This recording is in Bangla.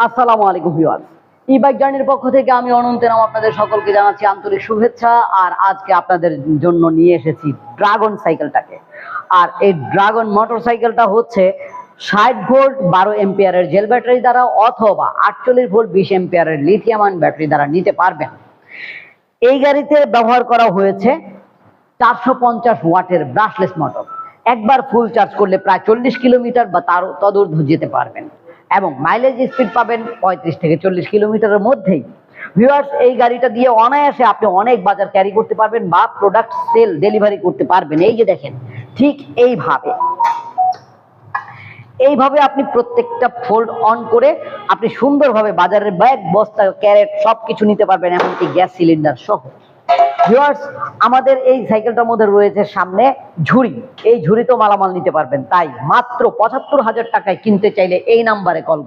আসসালামু আলাইকুম ভিউয়ার্স, ই বাইক জার্নির পক্ষ থেকে আমি অনন্ত নাম আপনাদের সকলকে জানাচ্ছি আন্তরিক শুভেচ্ছা। আর আজকে আপনাদের জন্য নিয়ে এসেছি ড্রাগন সাইকেলটাকে। আর এই ড্রাগন মোটরসাইকেলটা হচ্ছে 60 ভোল্ট 12 এম্পিয়ারের জেল ব্যাটারি দ্বারা অথবা 48 ভোল্ট 20 এম্পিয়ারের লিথিয়াম আয়ন ব্যাটারি দ্বারা নিতে পারবেন। এই গাড়িতে ব্যবহার করা হয়েছে 450 ওয়াটের ব্রাশলেস মোটর। একবার ফুল চার্জ করলে প্রায় 40 কিলোমিটার বা তার তদূর্ধ্ব যেতে পারবেন এবং মাইলেজ স্পিড পাবেন 35 থেকে 40 কিলোমিটারের মধ্যেই। ভিউয়ার্স, এই গাড়িটা দিয়ে অনায়াসে আপনি অনেক বাজার ক্যারি করতে পারবেন বা প্রোডাক্ট সেল ডেলিভারি করতে পারবেন। এই যে দেখেন, ঠিক এইভাবে আপনি প্রত্যেকটা ফোল্ড অন করে আপনি সুন্দরভাবে বাজারের ব্যাগ, বস্তা, ক্যারেট সবকিছু নিতে পারবেন, এমনকি গ্যাস সিলিন্ডার সহ। ভিউয়ার্স, আমাদের এই সাইকেলটার মধ্যে রয়েছে সামনে ঝুড়ি। এই ঝুড়িতেও মালামাল নিতে পারবেন। তাই মাত্র 75,000 টাকায় কিনতে চাইলে এই নাম্বারে কল